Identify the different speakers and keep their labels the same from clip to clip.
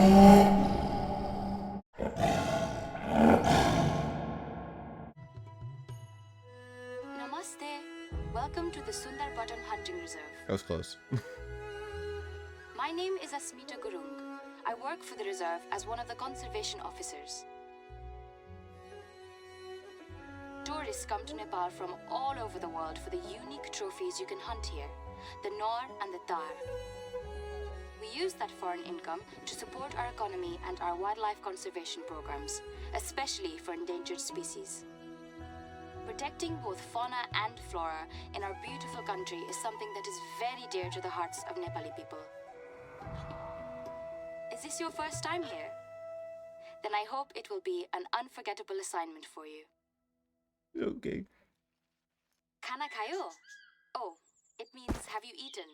Speaker 1: Namaste. Welcome to the Sundarban Hunting Reserve.
Speaker 2: That was close.
Speaker 1: My name is Asmita Gurung. I work for the reserve as one of the conservation officers. Tourists come to Nepal from all over the world for the unique trophies you can hunt here, the Nor and the Tar. We use that foreign income to support our economy and our wildlife conservation programs, especially for endangered species. Protecting both fauna and flora in our beautiful country is something that is very dear to the hearts of Nepali people. Is this your first time here? Then I hope it will be an unforgettable assignment for you.
Speaker 2: Okay.
Speaker 1: Khana khayo? Oh, it means have you eaten?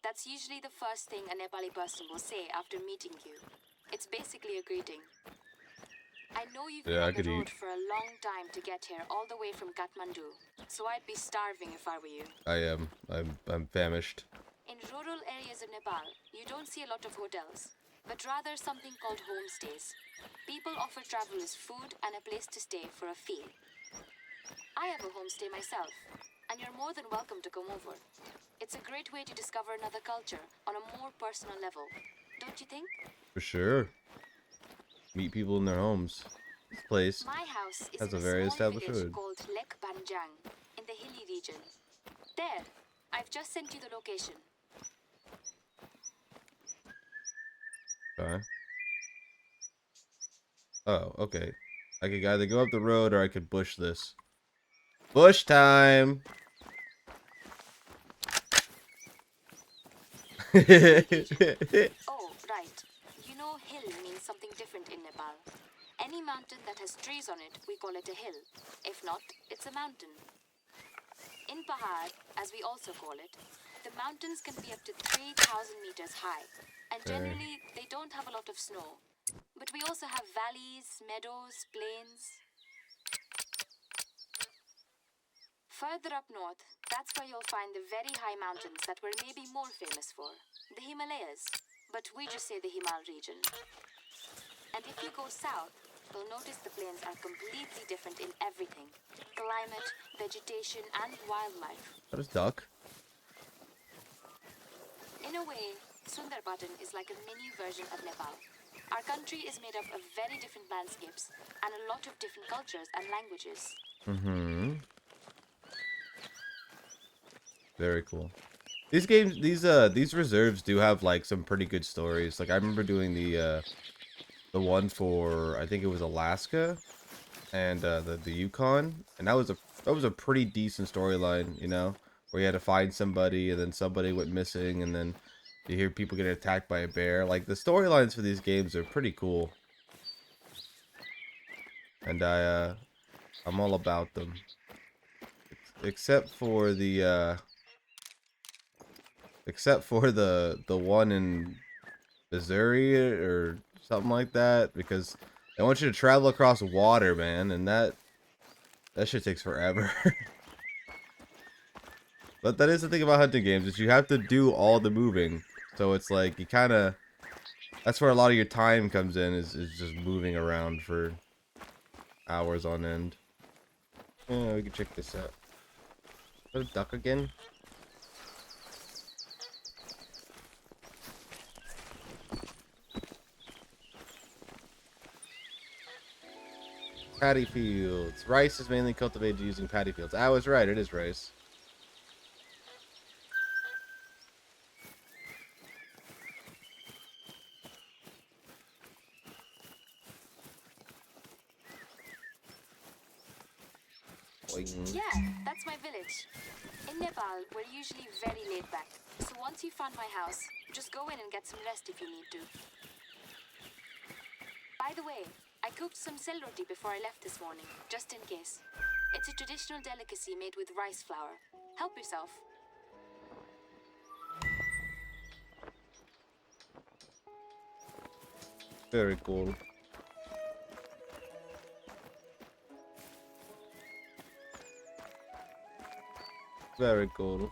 Speaker 1: That's usually the first thing a Nepali person will say after meeting you. It's basically a greeting. I know you've been on the road for a long time to get here, all the way from Kathmandu, so I'd be starving if I were you.
Speaker 2: I am. I'm famished.
Speaker 1: In rural areas of Nepal, you don't see a lot of hotels, but rather something called homestays. People offer travelers food and a place to stay for a fee. I have a homestay myself, and you're more than welcome to come over. It's a great way to discover another culture on a more personal level, don't you think?
Speaker 2: For sure. Meet people in their homes. This place
Speaker 1: My house is
Speaker 2: has
Speaker 1: in
Speaker 2: a very
Speaker 1: small
Speaker 2: established
Speaker 1: village
Speaker 2: hood.
Speaker 1: called Lek Banjang in the hilly region. There, I've just sent you the location.
Speaker 2: Okay. Oh, okay. I could either go up the road or I could bush this. Bush time!
Speaker 1: Oh, right. You know hill means something different in Nepal. Any mountain that has trees on it, we call it a hill. If not, it's a mountain. In Pahar, as we also call it, the mountains can be up to 3,000 meters high, and generally they don't have a lot of snow. But we also have valleys, meadows, plains. Further up north, that's where you'll find the very high mountains that we're maybe more famous for, the Himalayas, but we just say the Himal region. And if you go south, you'll notice the plains are completely different in everything: climate, vegetation, and wildlife.
Speaker 2: That is duck.
Speaker 1: In a way, Sundarban is like a mini version of Nepal. Our country is made up of very different landscapes and a lot of different cultures and languages.
Speaker 2: Very cool. These games, these reserves do have like some pretty good stories. Like I remember doing the one for, I think it was Alaska and the Yukon, and that was a pretty decent storyline, you know, where you had to find somebody and then somebody went missing and then you hear people getting attacked by a bear. Like the storylines for these games are pretty cool. And I'm all about them. Except for the one in Missouri or something like that, because they want you to travel across water, man, and that shit takes forever. But that is the thing about hunting games, is you have to do all the moving. So it's like you kind of, that's where a lot of your time comes in, is just moving around for hours on end. Yeah, we can check this out. Is that a duck again? Paddy fields. Rice is mainly cultivated using paddy fields. I was right, it is rice.
Speaker 1: Yeah, that's my village. In Nepal, we're usually very laid back. So once you found my house, just go in and get some rest if you need to. By the way, I cooked some sel roti before I left this morning, just in case. It's a traditional delicacy made with rice flour. Help yourself.
Speaker 2: Very cool. Very cool.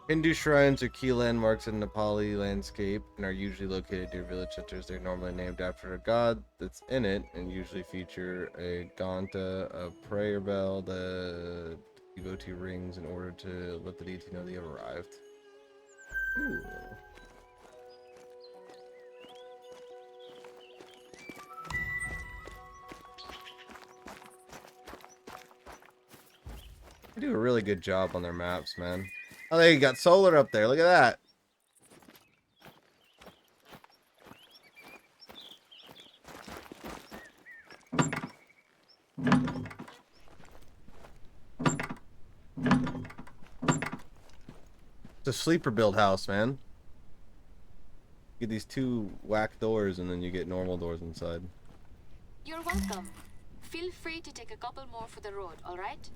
Speaker 2: Hindu shrines are key landmarks in Nepali landscape and are usually located near village centers. They're normally named after a god that's in it and usually feature a ghanta, a prayer bell, the devotee rings in order to let the deity know they have arrived. Ooh. They do a really good job on their maps, man. Oh, they got solar up there. Look at that. It's a sleeper build house, man. You get these two whack doors and then you get normal doors inside.
Speaker 1: You're welcome. Feel free to take a couple more for the road, alright?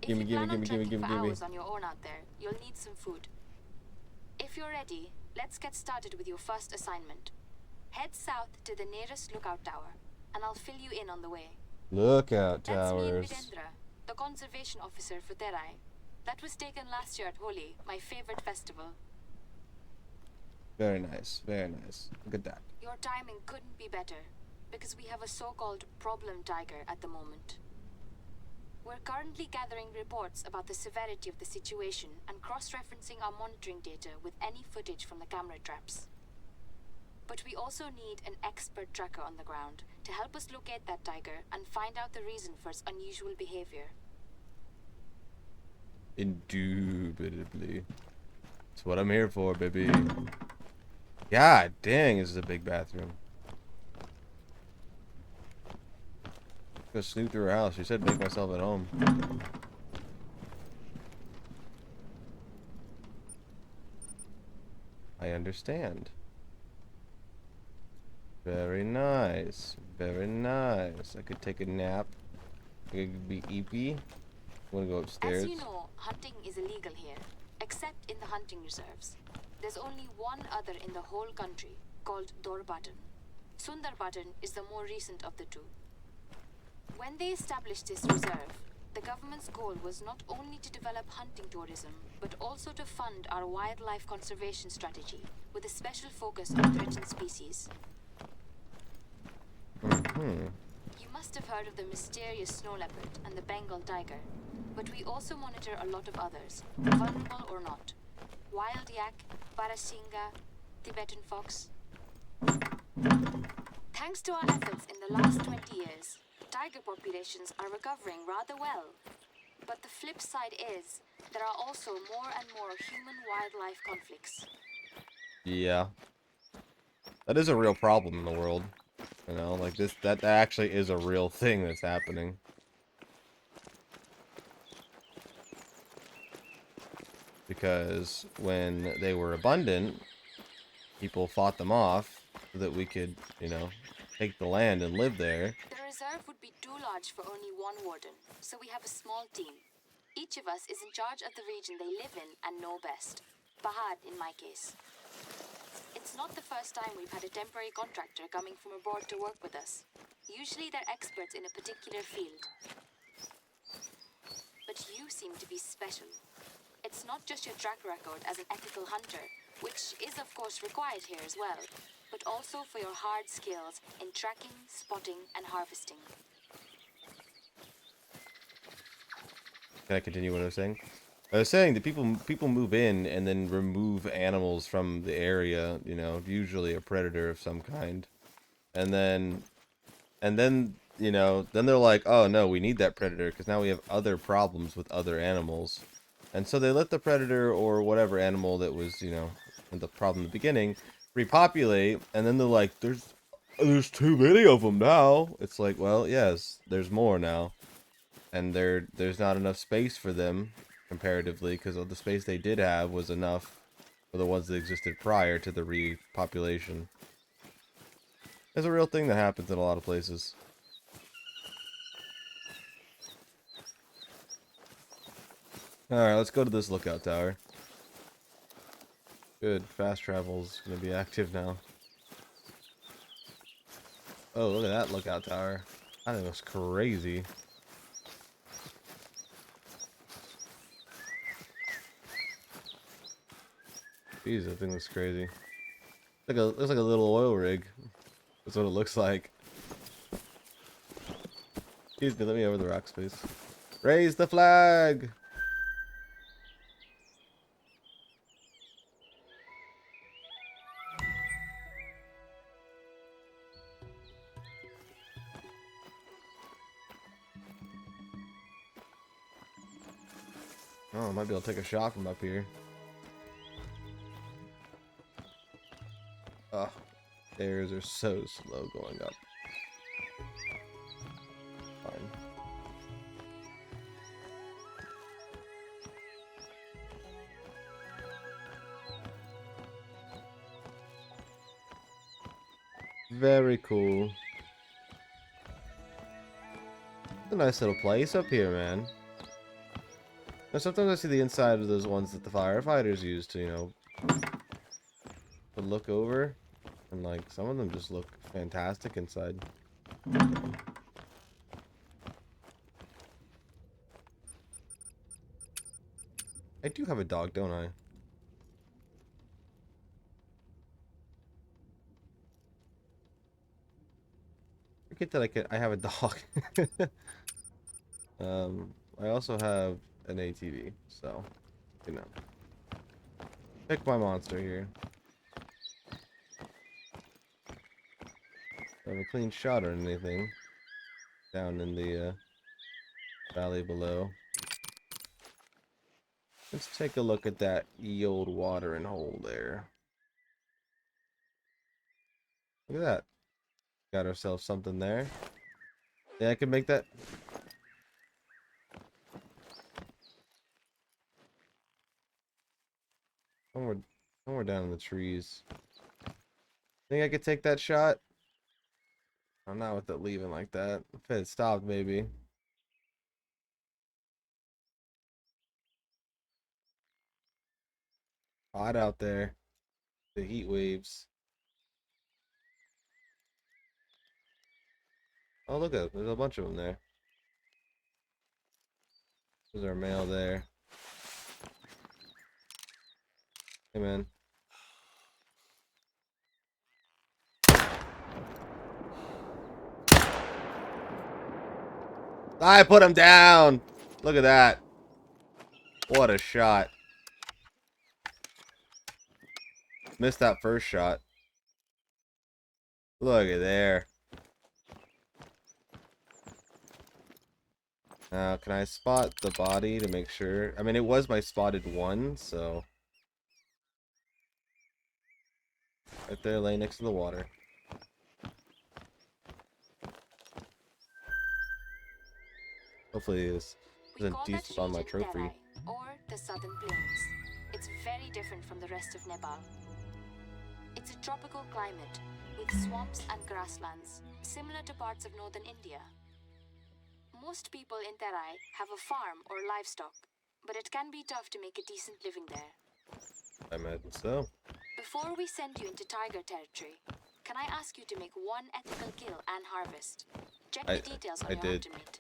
Speaker 1: If
Speaker 2: Gimme,
Speaker 1: you
Speaker 2: gimme,
Speaker 1: plan on
Speaker 2: gimme, gimme,
Speaker 1: trekking
Speaker 2: gimme,
Speaker 1: for
Speaker 2: gimme.
Speaker 1: hours on your own out there, you'll need some food. If you're ready, let's get started with your first assignment. Head south to the nearest lookout tower, and I'll fill you in on the way.
Speaker 2: Lookout
Speaker 1: That's me and
Speaker 2: towers.
Speaker 1: Videndra, the conservation officer for Terai. That was taken last year at Holi, my favorite festival.
Speaker 2: Very nice, very nice. Look at that.
Speaker 1: Your timing couldn't be better, because we have a so-called problem tiger at the moment. We're currently gathering reports about the severity of the situation and cross-referencing our monitoring data with any footage from the camera traps. But we also need an expert tracker on the ground to help us locate that tiger and find out the reason for its unusual behavior.
Speaker 2: Indubitably. That's what I'm here for, baby. God dang, this is a big bathroom. Go snoop through her house. She said make myself at home. I understand. Very nice. Very nice. I could take a nap. I could be eepy. I want to go upstairs.
Speaker 1: As you know, hunting is illegal here, except in the hunting reserves. There's only one other in the whole country, called Dorbatan. Sundarbatan is the more recent of the two. When they established this reserve, the government's goal was not only to develop hunting tourism, but also to fund our wildlife conservation strategy, with a special focus on threatened species. You must have heard of the mysterious snow leopard and the Bengal tiger, but we also monitor a lot of others, vulnerable or not. Wild yak, Barasinga, Tibetan fox. Thanks to our efforts in the last 20 years, tiger populations are recovering rather well. But the flip side is, there are also more and more human-wildlife conflicts.
Speaker 2: Yeah. That is a real problem in the world. You know, like this, that actually is a real thing that's happening. Because when they were abundant, people fought them off so that we could, you know, take the land and live there.
Speaker 1: The reserve would be too large for only one warden, so we have a small team. Each of us is in charge of the region they live in and know best. Bahad, in my case. It's not the first time we've had a temporary contractor coming from abroad to work with us. Usually they're experts in a particular field. But you seem to be special. It's not just your track record as an ethical hunter, which is of course required here as well, but also for your hard skills in tracking, spotting, and harvesting.
Speaker 2: Can I continue what I was saying? I was saying that people move in and then remove animals from the area, you know, usually a predator of some kind. And then you know, then they're like, "Oh no, we need that predator because now we have other problems with other animals." And so they let the predator or whatever animal that was, you know, the problem in the beginning repopulate, and then they're like, "There's too many of them now." It's like, well, yes, there's more now. And there's not enough space for them comparatively because the space they did have was enough for the ones that existed prior to the repopulation. It's a real thing that happens in a lot of places. Alright, let's go to this lookout tower. Good, fast travel's gonna be active now. Oh, look at that lookout tower. That thing looks crazy. Jeez, that thing looks crazy. Looks like a little oil rig. That's what it looks like. Excuse me, let me over the rock space. Raise the flag! Oh, I might be able to take a shot from up here. Oh, stairs are so slow going up. Fine. Very cool. It's a nice little place up here, man. Now, sometimes I see the inside of those ones that the firefighters use to, you know, to look over. And, like, some of them just look fantastic inside. I do have a dog, don't I? Forget that I have a dog. I also have an ATV, so, you know. Pick my monster here. I have a clean shot or anything down in the valley below. Let's take a look at that ye old watering hole there. Look at that. Got ourselves something there. Yeah, I can make that. Somewhere down in the trees. Think I could take that shot? I'm not with it leaving like that. If it stopped, maybe. Hot out there. The heat waves. Oh, look at it. There's a bunch of them there. There's our male there. Hey, man. I put him down! Look at that. What a shot. Missed that first shot. Look at there. Now, can I spot the body to make sure? I mean, it was my spotted one, so... Right there, laying next to the water. Hopefully this doesn't despawn my trophy.
Speaker 1: Or the southern plains. It's very different from the rest of Nepal. It's a tropical climate with swamps and grasslands, similar to parts of northern India. Most people in Terai have a farm or livestock, but it can be tough to make a decent living there.
Speaker 2: I imagine so.
Speaker 1: Before we send you into tiger territory, can I ask you to make one ethical kill and harvest? Check the details on your hunter meet.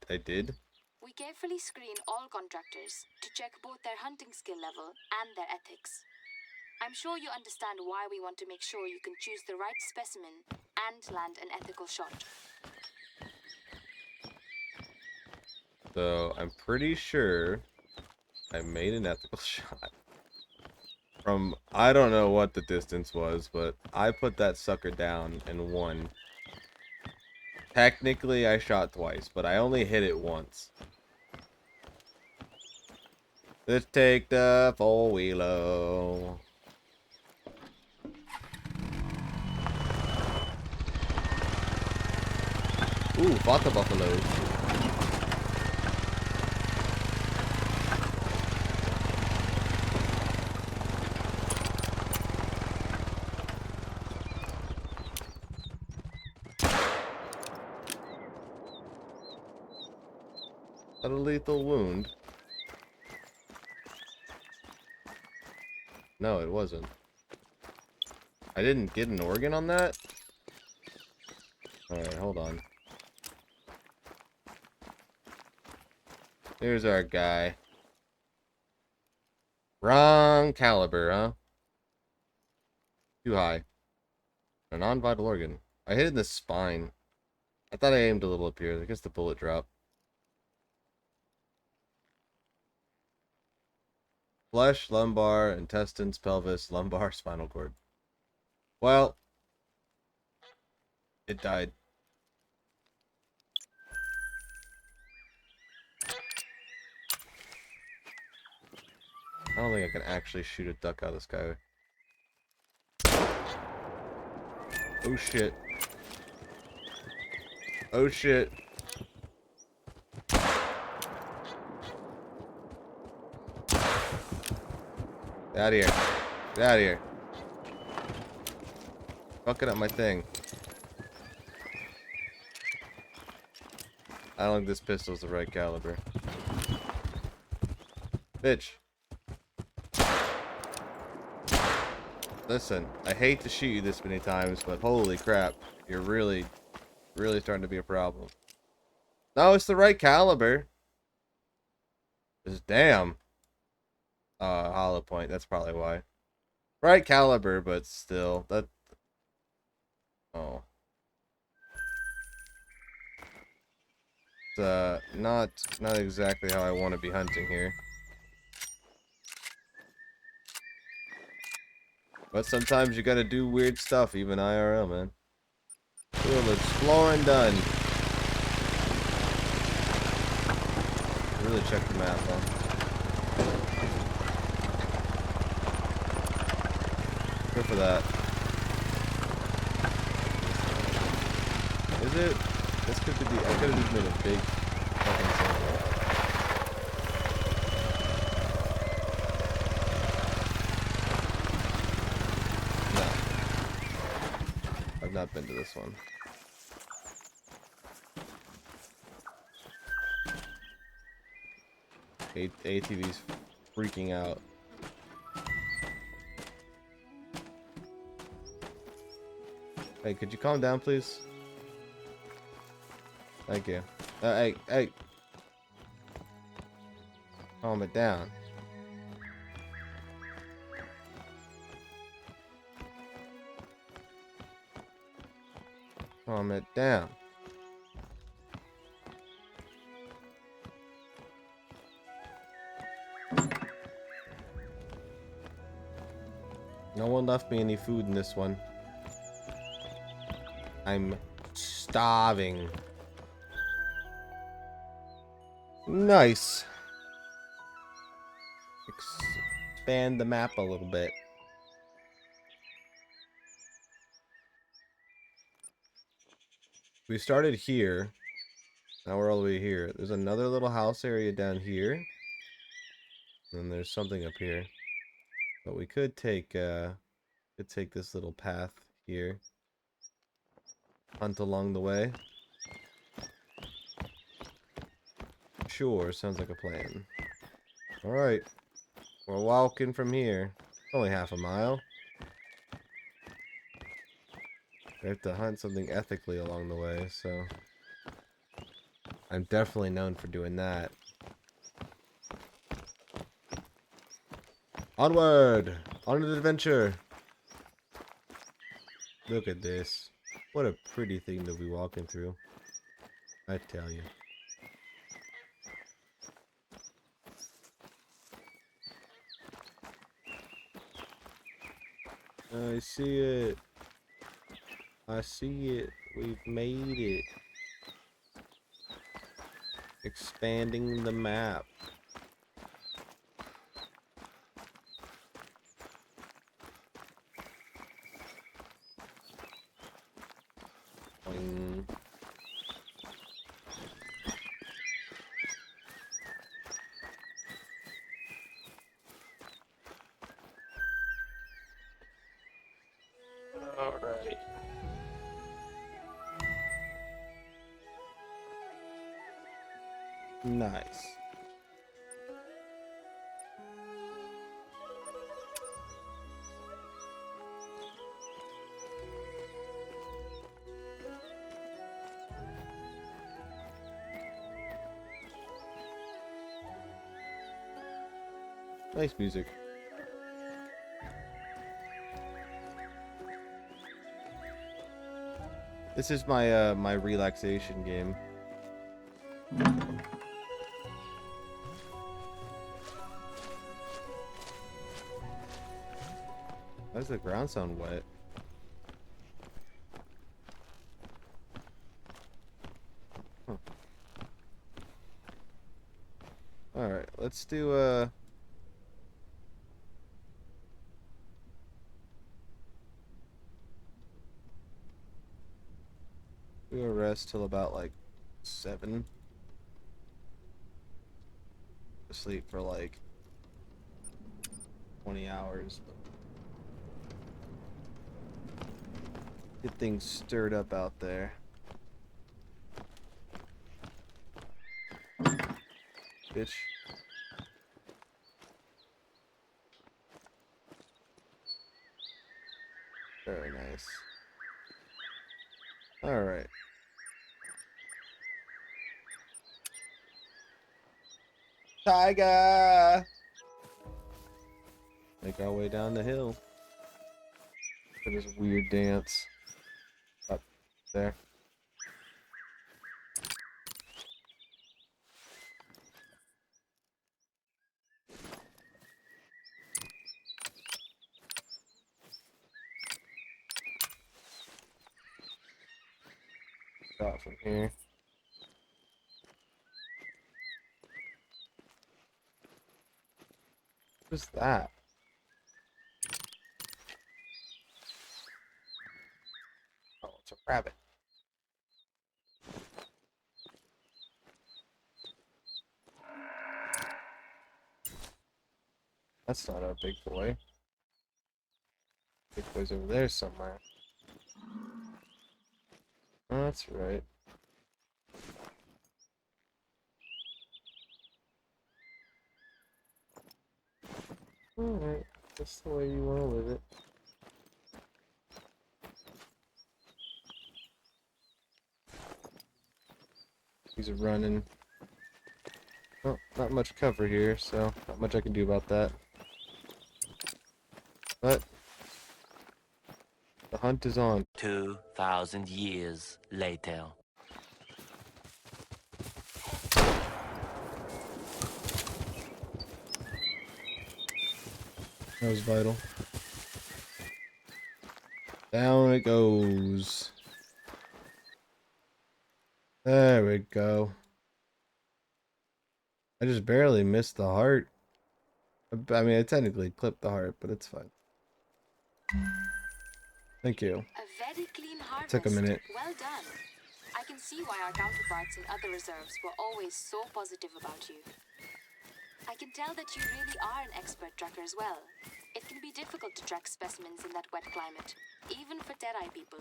Speaker 2: I did.
Speaker 1: We carefully screen all contractors to check both their hunting skill level and their ethics. I'm sure you understand why we want to make sure you can choose the right specimen and land an ethical shot.
Speaker 2: So, I'm pretty sure I made an ethical shot. From, I don't know what the distance was, but I put that sucker down and won. Technically, I shot twice, but I only hit it once. Let's take the four-wheeler. Ooh, fought the buffaloes. Not a lethal wound. No, it wasn't. I didn't get an organ on that? Alright, hold on. Here's our guy. Wrong caliber, huh? Too high. A non-vital organ. I hit it in the spine. I thought I aimed a little up here. I guess the bullet dropped. Flesh, lumbar, intestines, pelvis, lumbar, spinal cord. Well, it died. I don't think I can actually shoot a duck out of the sky. Oh shit. Oh shit. Get out of here. Get out of here. Fucking up my thing. I don't think this pistol's the right caliber. Bitch. Listen, I hate to shoot you this many times, but holy crap. You're really starting to be a problem. No, it's the right caliber. Just damn. Hollow point. That's probably why. Right caliber, but still. That. Oh. It's, not exactly how I want to be hunting here. But sometimes you gotta do weird stuff, even IRL, man. Little exploring done. Really check the map, huh? Good for that. Is it? This could be. I could have just made a big fucking circle. No. I've not been to this one. ATV's freaking out. Hey, could you calm down, please? Thank you. Hey. Calm it down. Calm it down. No one left me any food in this one. I'm starving. Nice. Expand the map a little bit. We started here. Now we're all the way here. There's another little house area down here. And there's something up here. But we could take this little path here. Hunt along the way. Sure, sounds like a plan. Alright. We're walking from here. Only half a mile. We have to hunt something ethically along the way, so I'm definitely known for doing that. Onward! On an adventure! Look at this. What a pretty thing to be walking through. I tell you. I see it. I see it. We've made it. Expanding the map. Boing. All right. Nice. Nice music. This is my my relaxation game. Why does the ground sound wet? Huh. Alright, let's do do a rest till about like 7. Sleep for like 20 hours. Get things stirred up out there. Bitch. Very nice. Alright. Tiger! Make our way down the hill. For this weird dance. Up there. Shot from here. What's that? Oh, it's a rabbit. That's not our big boy. Big boy's over there somewhere. Oh, that's right. Alright, that's the way you want to live it. He's running. Oh, not much cover here, so not much I can do about that. But the hunt is on.
Speaker 3: 2,000 years later.
Speaker 2: That was vital. Down it goes. There we go. I just barely missed the heart. I mean, I technically clipped the heart, but it's fine. Thank you.
Speaker 1: A very clean harvest.
Speaker 2: Took a minute.
Speaker 1: Well done. I can see why our counterparts in other reserves were always so positive about you. I can tell that you really are an expert tracker as well. It can be difficult to track specimens in that wet climate, even for Terai people.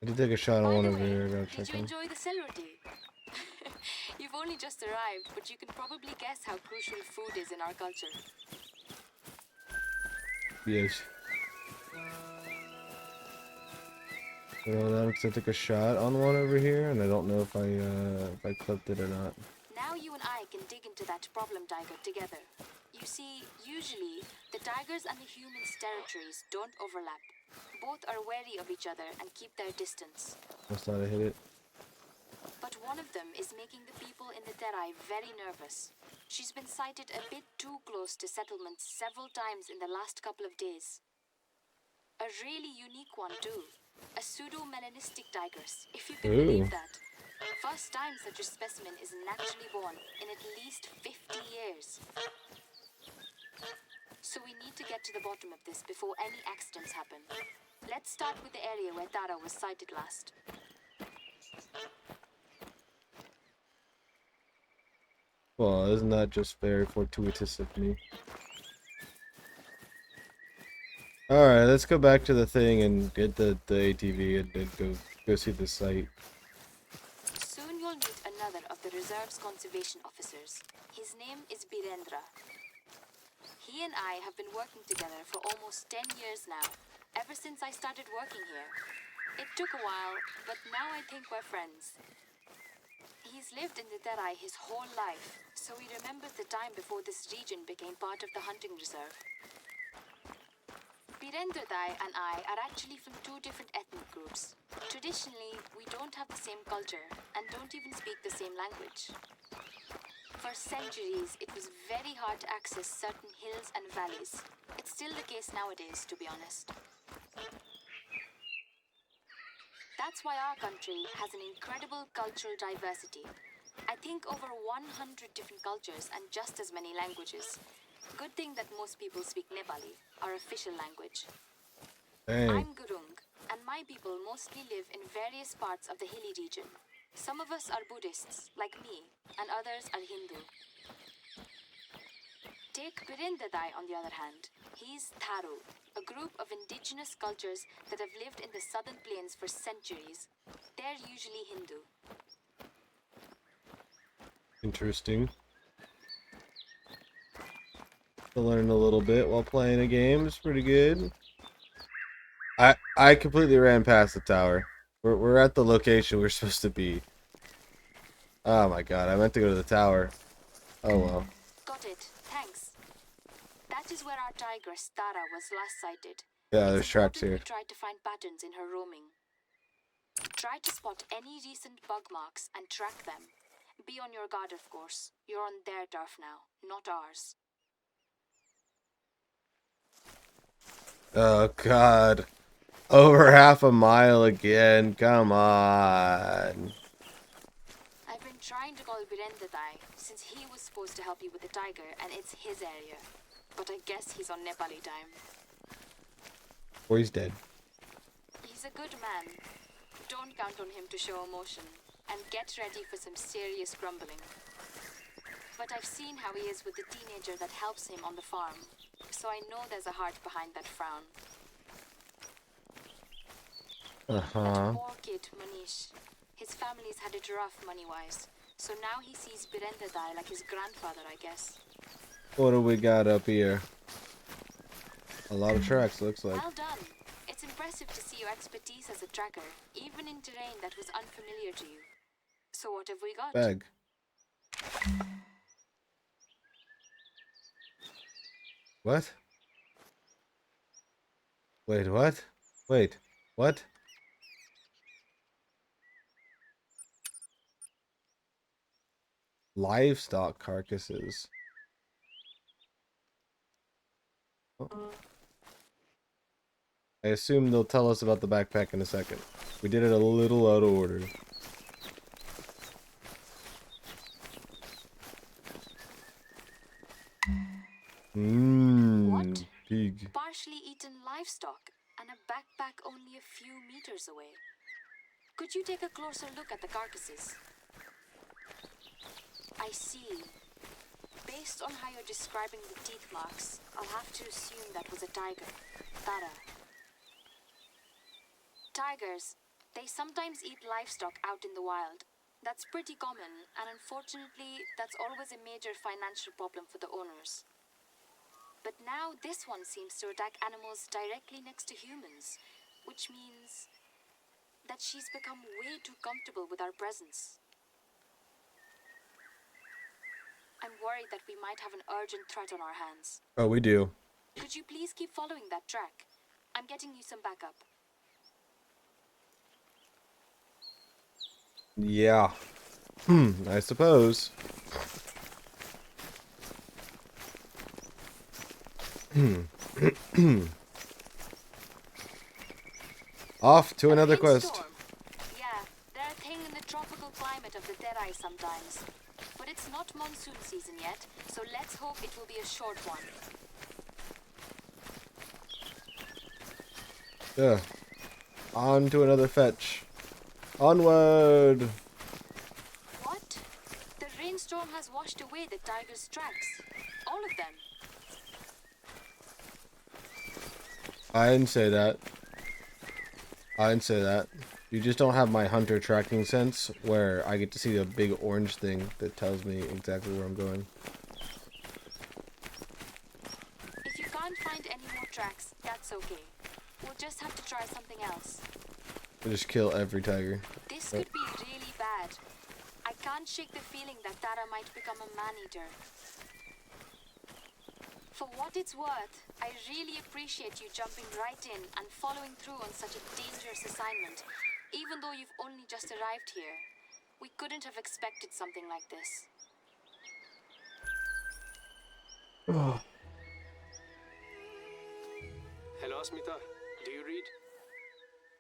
Speaker 2: I did take a shot on
Speaker 1: By
Speaker 2: one
Speaker 1: the
Speaker 2: over
Speaker 1: way,
Speaker 2: here. Gotta
Speaker 1: did
Speaker 2: check
Speaker 1: you
Speaker 2: him.
Speaker 1: enjoy the cell roti? You've only just arrived, but you can probably guess how crucial food is in our culture.
Speaker 2: Yes. Hold on, because I took a shot on one over here, and I don't know if I clipped it or not.
Speaker 1: Now you and I can dig into that problem tiger together. You see, usually, the tigers and the humans' territories don't overlap. Both are wary of each other and keep their distance.
Speaker 2: Must not have hit it.
Speaker 1: But one of them is making the people in the Terai very nervous. She's been sighted a bit too close to settlements several times in the last couple of days. A really unique one too. A pseudo-melanistic tigers, if you can believe that. First time such a specimen is naturally born in at least 50 years. So we need to get to the bottom of this before any accidents happen. Let's start with the area where Tara was sighted last.
Speaker 2: Well, isn't that just very fortuitous of me? Alright, let's go back to the thing and get the ATV and go see the site.
Speaker 1: Soon you'll meet another of the reserve's conservation officers. His name is Birendra. He and I have been working together for almost 10 years now, ever since I started working here. It took a while, but now I think we're friends. He's lived in the Terai his whole life, so he remembers the time before this region became part of the hunting reserve. Virendradai and I are actually from two different ethnic groups. Traditionally, we don't have the same culture and don't even speak the same language. For centuries, it was very hard to access certain hills and valleys. It's still the case nowadays, to be honest. That's why our country has an incredible cultural diversity. I think over 100 different cultures and just as many languages. Good thing that most people speak Nepali, our official language.
Speaker 2: Dang.
Speaker 1: I'm Gurung, and my people mostly live in various parts of the hilly region. Some of us are Buddhists, like me, and others are Hindu. Take Birindadai on the other hand. He's Tharu, a group of indigenous cultures that have lived in the southern plains for centuries. They're usually Hindu.
Speaker 2: Interesting. To learn a little bit while playing a game. It's pretty good. I completely ran past the tower. We're at the location we're supposed to be. Oh my god, I meant to go to the tower. Oh well.
Speaker 1: Got it. Thanks. That is where our tigress Tara was last sighted.
Speaker 2: Yeah, there's
Speaker 1: It's
Speaker 2: traps
Speaker 1: important
Speaker 2: here.
Speaker 1: we try to find patterns in her roaming. Try to spot any recent bug marks and track them. Be on your guard, of course. You're on their turf now, not ours.
Speaker 2: Oh god. Over half a mile again. Come on.
Speaker 1: I've been trying to call Birendadai since he was supposed to help you with the tiger and it's his area. But I guess he's on Nepali time.
Speaker 2: Or he's dead.
Speaker 1: He's a good man. Don't count on him to show emotion. And get ready for some serious grumbling. But I've seen how he is with the teenager that helps him on the farm. So I know there's a heart behind that frown. That poor kid, Manish. His family's had it rough money-wise. So now he sees Birendadai like his grandfather, I guess.
Speaker 2: What do we got up here? A lot of tracks, looks like.
Speaker 1: Well done. It's impressive to see your expertise as a tracker, even in terrain that was unfamiliar to you. So what have we got?
Speaker 2: Bag. What? Wait, what? Wait, what? Livestock carcasses. Oh. I assume they'll tell us about the backpack in a second. We did it a little out of order.
Speaker 1: What?
Speaker 2: Pig.
Speaker 1: Partially eaten livestock and a backpack only a few meters away. Could you take a closer look at the carcasses? I see. Based on how you're describing the teeth marks, I'll have to assume that was a tiger. Tara. Tigers, they sometimes eat livestock out in the wild. That's pretty common, and unfortunately, that's always a major financial problem for the owners. But now this one seems to attack animals directly next to humans, which means that she's become way too comfortable with our presence. I'm worried that we might have an urgent threat on our hands.
Speaker 2: Oh, we do.
Speaker 1: Could you please keep following that track? I'm getting you some backup.
Speaker 2: Yeah. I suppose. Off to another quest.
Speaker 1: Storm. Yeah, they're a thing in the tropical climate of the Terai sometimes. But it's not monsoon season yet, so let's hope it will be a short one.
Speaker 2: Yeah. On to another fetch. Onward!
Speaker 1: What? The rainstorm has washed away the tiger's tracks. All of them.
Speaker 2: I didn't say that. I didn't say that. You just don't have my hunter tracking sense where I get to see a big orange thing that tells me exactly where I'm going.
Speaker 1: If you can't find any more tracks, that's okay. We'll just have to try something else.
Speaker 2: I just kill every tiger.
Speaker 1: This could be really bad. I can't shake the feeling that Tara might become a man-eater. For what it's worth, I really appreciate you jumping right in and following through on such a dangerous assignment, even though you've only just arrived here. We couldn't have expected something like this.
Speaker 4: Hello, Asmita. Do you read?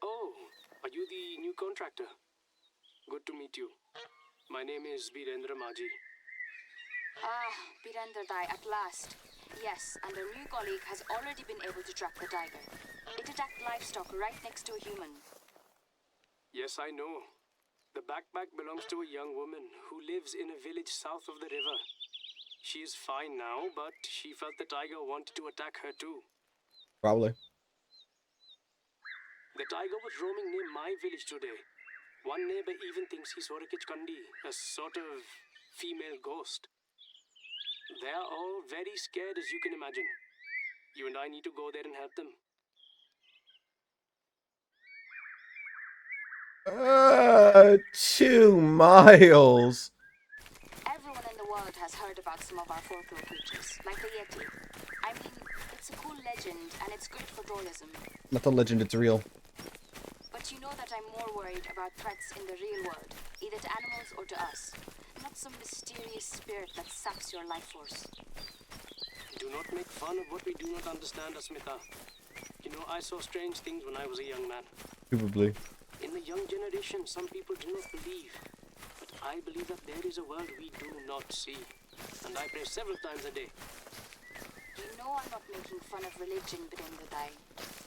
Speaker 4: Oh, are you the new contractor? Good to meet you. My name is Birendra Maji.
Speaker 1: Ah, Birender Dai, at last. Yes, and our new colleague has already been able to track the tiger. It attacked livestock right next to a human.
Speaker 4: Yes, I know. The backpack belongs to a young woman who lives in a village south of the river. She is fine now, but she felt the tiger wanted to attack her too.
Speaker 2: Probably.
Speaker 4: The tiger was roaming near my village today. One neighbor even thinks he saw a Kichkandi, a sort of female ghost. They are all very scared, as you can imagine. You and I need to go there and help them.
Speaker 2: 2 miles.
Speaker 1: Everyone in the world has heard about some of our folklore creatures, like the Yeti. I mean, it's a cool legend and it's great for tourism.
Speaker 2: Not a legend, it's real.
Speaker 1: But you know that I'm more worried about threats in the real world, either to animals or to us. Not some mysterious spirit that saps your life force.
Speaker 4: Do not make fun of what we do not understand, Asmita. You know, I saw strange things when I was a young man.
Speaker 2: Probably.
Speaker 4: In the young generation, some people do not believe. But I believe that there is a world we do not see. And I pray several times a day.
Speaker 1: You know I'm not making fun of religion, Birender Dai.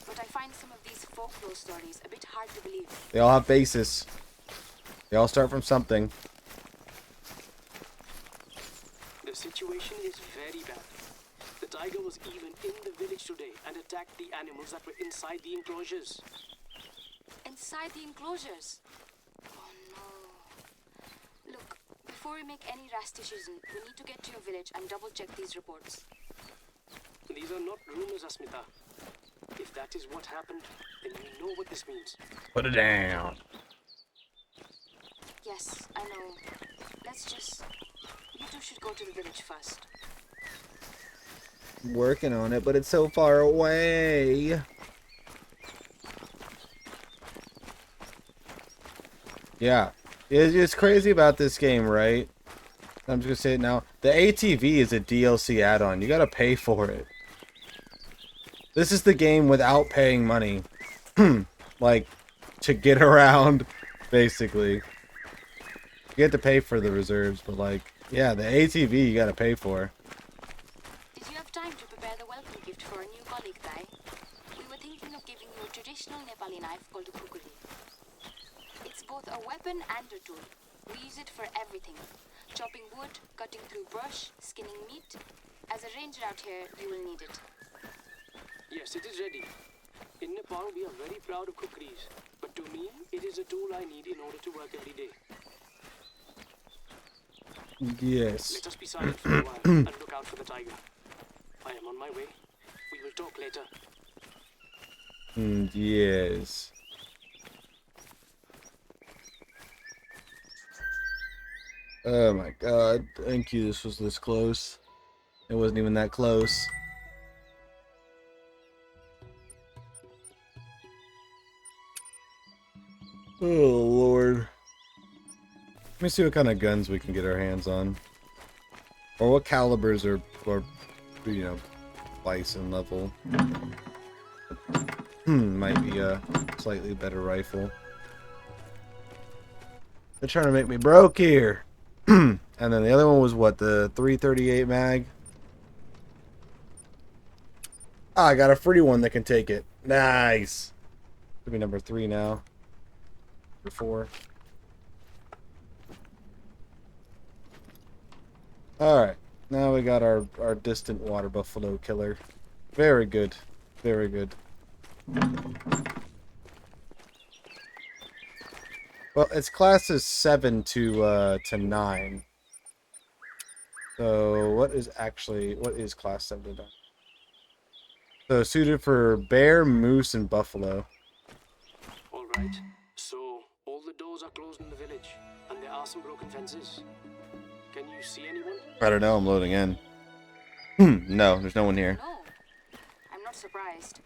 Speaker 1: But I find some of these folklore stories a bit hard to believe.
Speaker 2: They all have basis. They all start from something.
Speaker 4: The situation is very bad. The tiger was even in the village today and attacked the animals that were inside the enclosures.
Speaker 1: Inside the enclosures? Oh no. Look, before we make any rash decision, we need to get to your village and double check these reports.
Speaker 4: These are not rumors, Asmita. If that is what happened, then you know what this means.
Speaker 2: Put it down.
Speaker 1: Yes, I know. Let's just... You two should go to the village first.
Speaker 2: I'm working on it, but it's so far away. Yeah. It's crazy about this game, right? I'm just gonna say it now. The ATV is a DLC add-on. You gotta pay for it. This is the game without paying money. Like, to get around, basically. You have to pay for the reserves, but like, yeah, the ATV you gotta pay for.
Speaker 1: Did you have time to prepare the welcome gift for our new colleague, Dai? We were thinking of giving you a traditional Nepali knife called a kukuri. It's both a weapon and a tool. We use it for everything. Chopping wood, cutting through brush, skinning meat. As a ranger out here, you will need it.
Speaker 4: Yes, it is ready. In Nepal, we are very proud of kukris. But to me, it is a tool I need in order to work every day.
Speaker 2: Yes.
Speaker 4: Let us be silent for a while and look out for the tiger. I am on my way. We will talk later.
Speaker 2: Yes. Oh my god. Thank you, this was this close. It wasn't even that close. Oh lord. Let me see what kind of guns we can get our hands on. Or what calibers are you know, bison level. Might be a slightly better rifle. They're trying to make me broke here. And then the other one was what, the 338 mag? Ah, I got a free one that can take it. Nice. Should be number 3 now. Number 4. Alright. Now we got our distant water buffalo killer. Very good. Very good. Well, its class is 7 to 9. So what is class 7 to 9? So suited for bear, moose, and buffalo.
Speaker 4: Alright. So, all the doors are closed in the village, and there are some broken fences. Can you see anyone?
Speaker 2: I don't know, I'm loading in. No, there's no one here.
Speaker 1: No, I'm not surprised.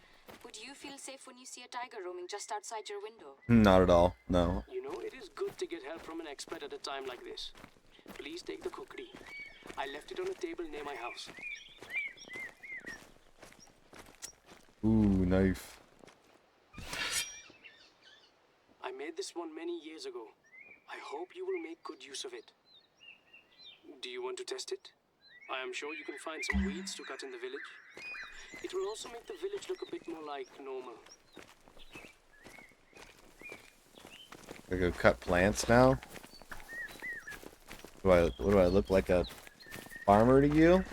Speaker 1: Would you feel safe when you see a tiger roaming just outside your window?
Speaker 2: Not at all. No.
Speaker 4: You know, it is good to get help from an expert at a time like this. Please take the kukri. I left it on a table near my house.
Speaker 2: Ooh, knife.
Speaker 4: I made this one many years ago. I hope you will make good use of it. Do you want to test it? I am sure you can find some weeds to cut in the village. It will also make the village look a bit more like normal.
Speaker 2: I go cut plants now. What do I look like, a farmer to you?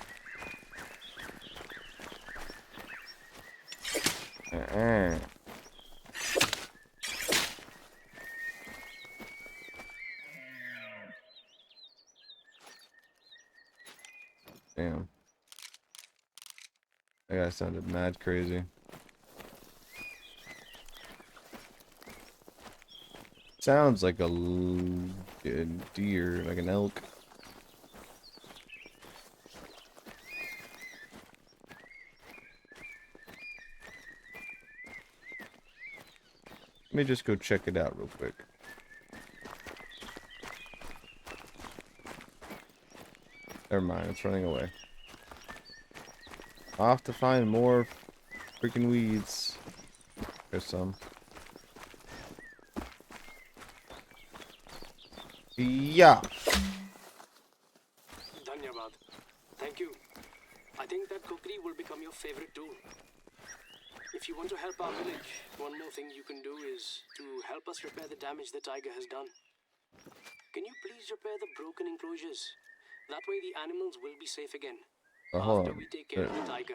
Speaker 2: Damn. That guy sounded mad crazy. Sounds like a deer, like an elk. Let me just go check it out real quick. Never mind, it's running away. Off to find more freaking weeds. There's some. Yeah.
Speaker 4: Dhanyabad. Thank you. I think that kukri will become your favorite tool. If you want to help our village, one more thing you can do is to help us repair the damage the tiger has done. Can you please repair the broken enclosures? That way the animals will be safe again.
Speaker 2: Oh, hold
Speaker 4: After
Speaker 2: on.
Speaker 4: we take care of the tiger.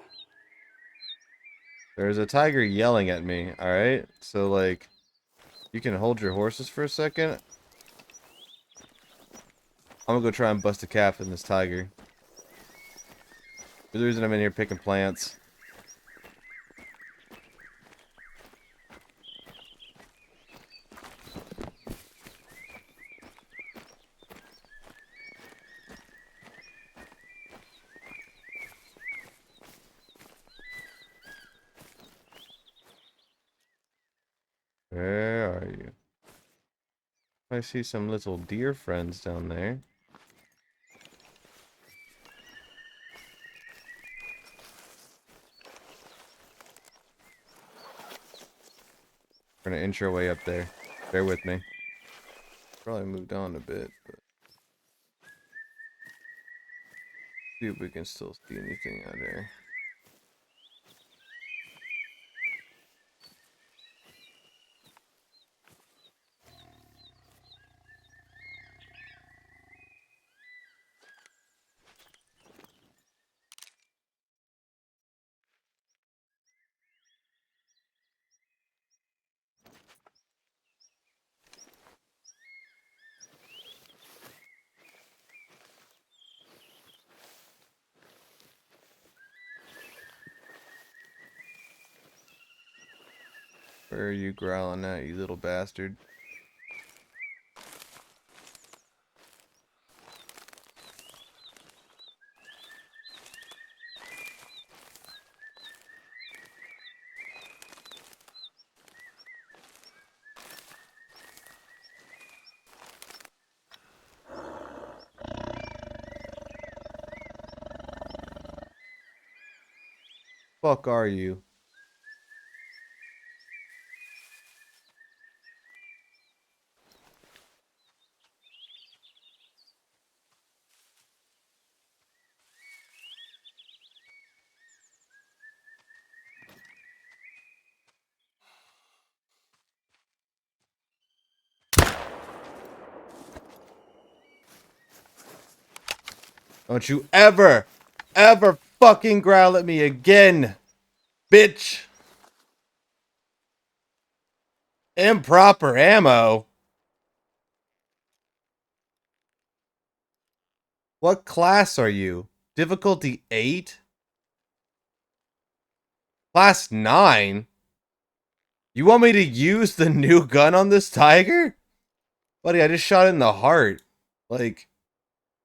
Speaker 2: There's a tiger yelling at me, alright? So, like, you can hold your horses for a second. I'm gonna go try and bust a calf in this tiger. There's the reason I'm in here picking plants. Where are you? I see some little deer friends down there. We're gonna inch our way up there. Bear with me. Probably moved on a bit, but see if we can still see anything out there. Where are you growling at, you little bastard? Fuck are you? Don't you ever fucking growl at me again, bitch! Improper ammo? What class are you? Difficulty 8? Class 9? You want me to use the new gun on this tiger? Buddy, I just shot it in the heart. Like,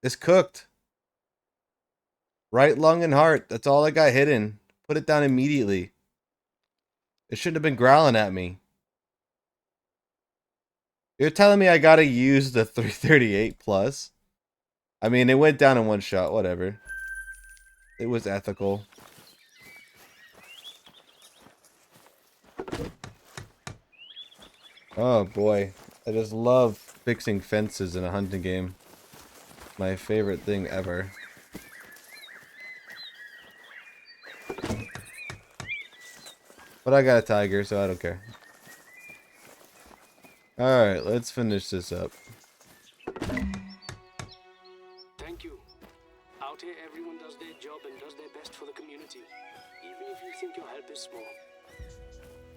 Speaker 2: it's cooked. Right lung and heart. That's all I got hidden. Put it down immediately. It shouldn't have been growling at me. You're telling me I gotta use the 338 plus? I mean, it went down in one shot. Whatever. It was ethical. Oh boy. I just love fixing fences in a hunting game. My favorite thing ever. But I got a tiger, so I don't care. Alright, let's finish this up.
Speaker 4: Thank you. Out here, everyone does their job and does their best for the community, even if you think your help is small.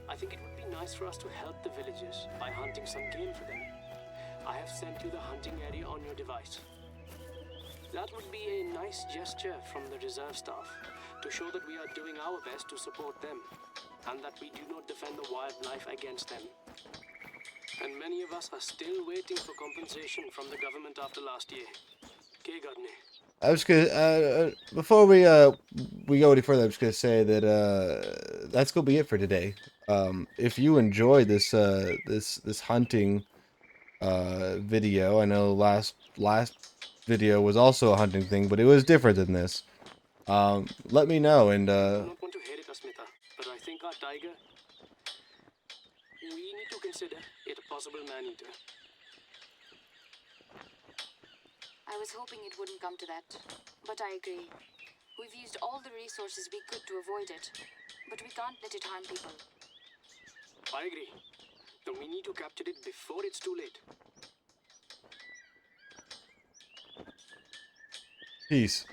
Speaker 4: I think it would be nice for us to help the villagers by hunting some game for them. I have sent you the hunting area on your device. That would be a nice gesture from the reserve staff to show that we are doing our best to support them and that we do not defend the wildlife against them. And many of us are still waiting for compensation from the government after last year. Okay, Gardner.
Speaker 2: I was gonna before we go any further, I'm just gonna say that that's gonna be it for today. If you enjoyed this this hunting video, I know last video was also a hunting thing, but it was different than this. Let me know, and
Speaker 4: I do not want to hear it, Asmita, but I think our tiger, we need to consider it a possible man-eater.
Speaker 1: I was hoping it wouldn't come to that, but I agree. We've used all the resources we could to avoid it, but we can't let it harm people.
Speaker 4: I agree. Then we need to capture it before it's too late.
Speaker 2: peace.